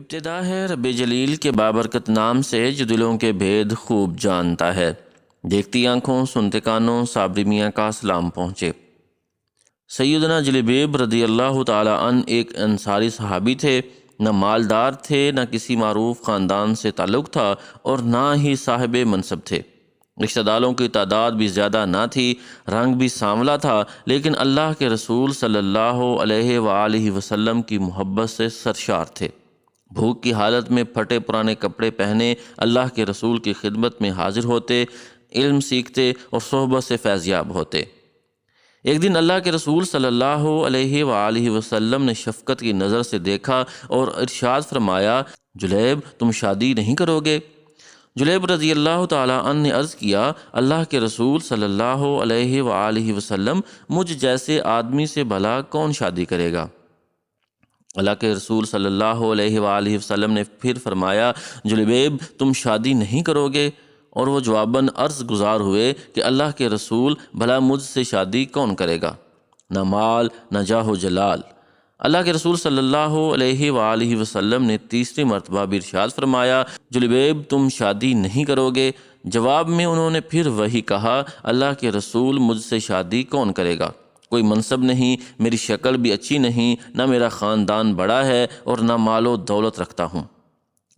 ابتدا ہے رب جلیل کے بابرکت نام سے جو دلوں کے بھید خوب جانتا ہے۔ دیکھتی آنکھوں سنتے کانوں صابری میاں کا سلام پہنچے۔ سیدنا جلیبیب رضی اللہ تعالی عنہ ایک انصاری صحابی تھے۔ نہ مالدار تھے، نہ کسی معروف خاندان سے تعلق تھا، اور نہ ہی صاحب منصب تھے۔ رشتہ داروں کی تعداد بھی زیادہ نہ تھی، رنگ بھی سانولا تھا، لیکن اللہ کے رسول صلی اللہ علیہ وآلہ وسلم کی محبت سے سرشار تھے۔ بھوک کی حالت میں پھٹے پرانے کپڑے پہنے اللہ کے رسول کی خدمت میں حاضر ہوتے، علم سیکھتے اور صحبت سے فیضیاب ہوتے۔ ایک دن اللہ کے رسول صلی اللہ علیہ وآلہ وسلم نے شفقت کی نظر سے دیکھا اور ارشاد فرمایا، جلیب تم شادی نہیں کرو گے؟ جلیب رضی اللہ تعالی عنہ نے عرض کیا، اللہ کے رسول صلی اللہ علیہ وآلہ وسلم مجھ جیسے آدمی سے بھلا کون شادی کرے گا؟ اللہ کے رسول صلی اللہ علیہ وآلہ وسلم نے پھر فرمایا، جلیب تم شادی نہیں کرو گے؟ اور وہ جواباً عرض گزار ہوئے کہ اللہ کے رسول بھلا مجھ سے شادی کون کرے گا؟ نہ مال نہ جاہ و جلال۔ اللہ کے رسول صلی اللہ علیہ وآلہ وسلم نے تیسری مرتبہ بھی ارشاد فرمایا، جلیب تم شادی نہیں کرو گے؟ جواب میں انہوں نے پھر وہی کہا، اللہ کے رسول مجھ سے شادی کون کرے گا؟ کوئی منصب نہیں، میری شکل بھی اچھی نہیں، نہ میرا خاندان بڑا ہے اور نہ مال و دولت رکھتا ہوں۔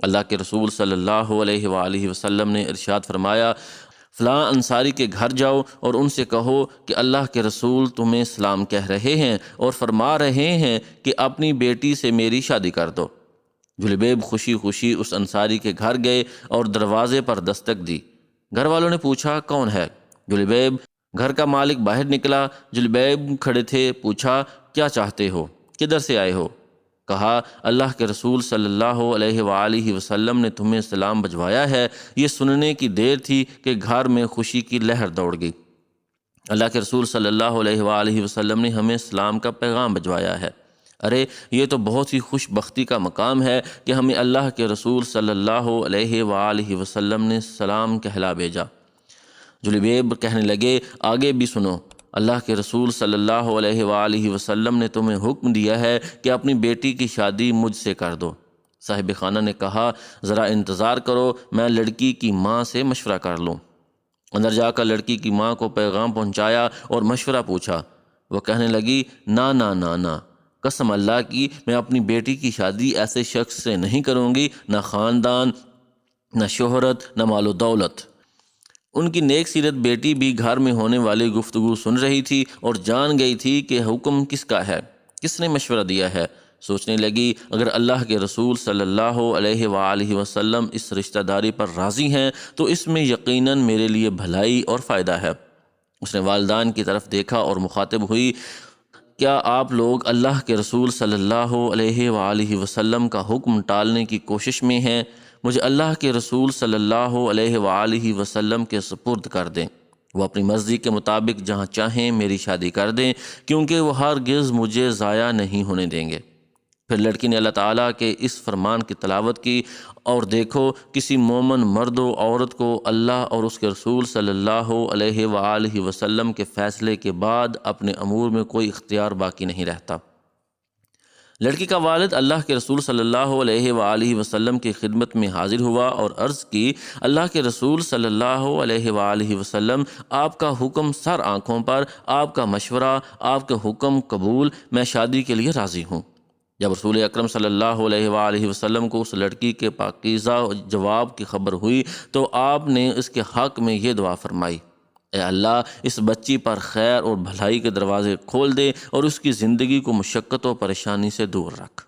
اللہ کے رسول صلی اللہ علیہ وآلہ وسلم نے ارشاد فرمایا، فلاں انصاری کے گھر جاؤ اور ان سے کہو کہ اللہ کے رسول تمہیں سلام کہہ رہے ہیں اور فرما رہے ہیں کہ اپنی بیٹی سے میری شادی کر دو۔ جلیب خوشی خوشی اس انصاری کے گھر گئے اور دروازے پر دستک دی۔ گھر والوں نے پوچھا، کون ہے؟ جلیب۔ گھر کا مالک باہر نکلا، جلیب کھڑے تھے، پوچھا، کیا چاہتے ہو؟ کدھر سے آئے ہو؟ کہا، اللہ کے رسول صلی اللہ علیہ وآلہ وسلم نے تمہیں سلام بھجوایا ہے۔ یہ سننے کی دیر تھی کہ گھر میں خوشی کی لہر دوڑ گئی۔ اللہ کے رسول صلی اللہ علیہ وآلہ وسلم نے ہمیں سلام کا پیغام بھجوایا ہے۔ ارے یہ تو بہت ہی خوش بختی کا مقام ہے کہ ہمیں اللہ کے رسول صلی اللہ علیہ وآلہ وسلم نے سلام کہلا بھیجا۔ جلیب کہنے لگے، آگے بھی سنو، اللہ کے رسول صلی اللہ علیہ وآلہ وسلم نے تمہیں حکم دیا ہے کہ اپنی بیٹی کی شادی مجھ سے کر دو۔ صاحب خانہ نے کہا، ذرا انتظار کرو، میں لڑکی کی ماں سے مشورہ کر لوں۔ اندر جا کر لڑکی کی ماں کو پیغام پہنچایا اور مشورہ پوچھا۔ وہ کہنے لگی، نا نا نا نا، قسم اللہ کی میں اپنی بیٹی کی شادی ایسے شخص سے نہیں کروں گی، نہ خاندان، نہ شہرت، نہ مال و دولت۔ ان کی نیک سیرت بیٹی بھی گھر میں ہونے والی گفتگو سن رہی تھی اور جان گئی تھی کہ حکم کس کا ہے، کس نے مشورہ دیا ہے۔ سوچنے لگی، اگر اللہ کے رسول صلی اللہ علیہ وآلہ وسلم اس رشتہ داری پر راضی ہیں تو اس میں یقیناً میرے لیے بھلائی اور فائدہ ہے۔ اس نے والدین کی طرف دیکھا اور مخاطب ہوئی، کیا آپ لوگ اللہ کے رسول صلی اللہ علیہ وآلہ وسلم کا حکم ٹالنے کی کوشش میں ہیں؟ مجھے اللہ کے رسول صلی اللہ علیہ وآلہ وسلم کے سپرد کر دیں، وہ اپنی مرضی کے مطابق جہاں چاہیں میری شادی کر دیں، کیونکہ وہ ہرگز مجھے ضائع نہیں ہونے دیں گے۔ پھر لڑکی نے اللہ تعالیٰ کے اس فرمان کی تلاوت کی، اور دیکھو کسی مومن مرد و عورت کو اللہ اور اس کے رسول صلی اللہ علیہ وآلہ وسلم کے فیصلے کے بعد اپنے امور میں کوئی اختیار باقی نہیں رہتا۔ لڑکی کا والد اللہ کے رسول صلی اللہ علیہ وآلہ وسلم کی خدمت میں حاضر ہوا اور عرض کی، اللہ کے رسول صلی اللہ علیہ وآلہ وسلم، آپ کا حکم سر آنکھوں پر، آپ کا مشورہ، آپ کا حکم قبول، میں شادی کے لیے راضی ہوں۔ جب رسول اکرم صلی اللہ علیہ وآلہ وسلم کو اس لڑکی کے پاکیزہ جواب کی خبر ہوئی تو آپ نے اس کے حق میں یہ دعا فرمائی، اے اللہ اس بچی پر خیر اور بھلائی کے دروازے کھول دے اور اس کی زندگی کو مشقت و پریشانی سے دور رکھ۔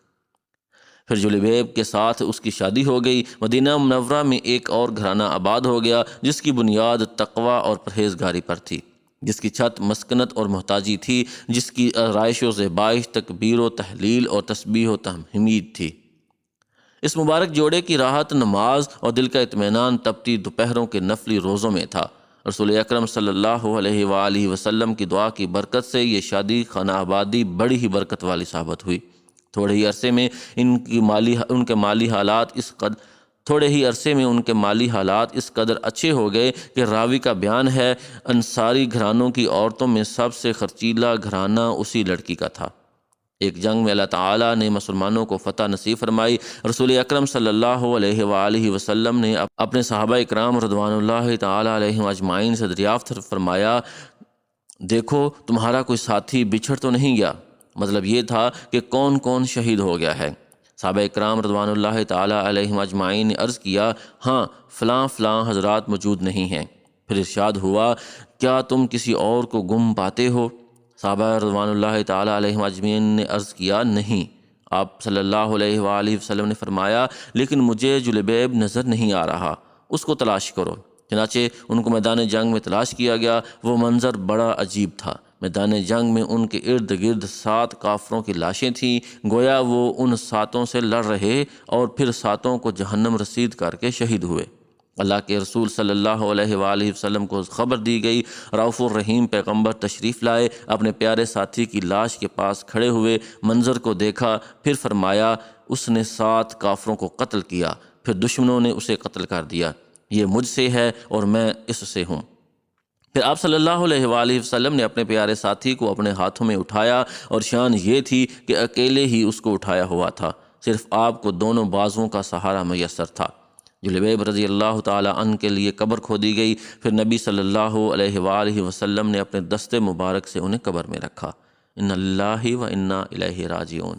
پھر جلیب کے ساتھ اس کی شادی ہو گئی۔ مدینہ منورہ میں ایک اور گھرانہ آباد ہو گیا جس کی بنیاد تقوی اور پرہیزگاری پر تھی، جس کی چھت مسکنت اور محتاجی تھی، جس کی آرائش و زیبائش تکبیر و تحلیل اور تسبیح و تحمید تھی۔ اس مبارک جوڑے کی راحت نماز اور دل کا اطمینان تپتی دوپہروں کے نفلی روزوں میں تھا۔ رسول اکرم صلی اللہ علیہ وآلہ وسلم کی دعا کی برکت سے یہ شادی خانہ آبادی بڑی ہی برکت والی ثابت ہوئی۔ تھوڑے ہی عرصے میں ان کے مالی حالات اس قدر اچھے ہو گئے کہ راوی کا بیان ہے، انصاری گھرانوں کی عورتوں میں سب سے خرچیلا گھرانہ اسی لڑکی کا تھا۔ ایک جنگ میں اللہ تعالیٰ نے مسلمانوں کو فتح نصیب فرمائی۔ رسول اکرم صلی اللہ علیہ وآلہ وسلم نے اپنے صحابہ اکرام رضوان اللہ تعالیٰ علیہم اجمعین سے دریافت فرمایا، دیکھو تمہارا کوئی ساتھی بچھڑ تو نہیں گیا؟ مطلب یہ تھا کہ کون کون شہید ہو گیا ہے؟ صحابہ اکرام رضوان اللہ تعالیٰ علیہم اجمعین نے عرض کیا، ہاں فلاں فلاں حضرات موجود نہیں ہیں۔ پھر ارشاد ہوا، کیا تم کسی اور کو گم پاتے ہو؟ صحابہ رضوان اللہ تعالیٰ علیہم اجمعین نے عرض کیا، نہیں۔ آپ صلی اللہ علیہ وآلہ وسلم نے فرمایا، لیکن مجھے جلیبیب نظر نہیں آ رہا، اس کو تلاش کرو۔ چنانچہ ان کو میدان جنگ میں تلاش کیا گیا۔ وہ منظر بڑا عجیب تھا۔ میدان جنگ میں ان کے ارد گرد 7 کافروں کی لاشیں تھیں، گویا وہ ان 7 سے لڑ رہے اور پھر 7 کو جہنم رسید کر کے شہید ہوئے۔ اللہ کے رسول صلی اللہ علیہ وآلہ وسلم کو خبر دی گئی۔ رؤوف الرحیم پیغمبر تشریف لائے، اپنے پیارے ساتھی کی لاش کے پاس کھڑے ہوئے، منظر کو دیکھا، پھر فرمایا، اس نے 7 کافروں کو قتل کیا، پھر دشمنوں نے اسے قتل کر دیا، یہ مجھ سے ہے اور میں اس سے ہوں۔ پھر آپ صلی اللہ علیہ وآلہ وسلم نے اپنے پیارے ساتھی کو اپنے ہاتھوں میں اٹھایا، اور شان یہ تھی کہ اکیلے ہی اس کو اٹھایا ہوا تھا، صرف آپ کو دونوں بازوؤں کا سہارا میسر تھا۔ جلیبیب رضی اللہ تعالی عنہ کے لیے قبر کھودی گئی، پھر نبی صلی اللہ علیہ وآلہ وسلم نے اپنے دستے مبارک سے انہیں قبر میں رکھا۔ ان اللہ و انا الیہ راجعون۔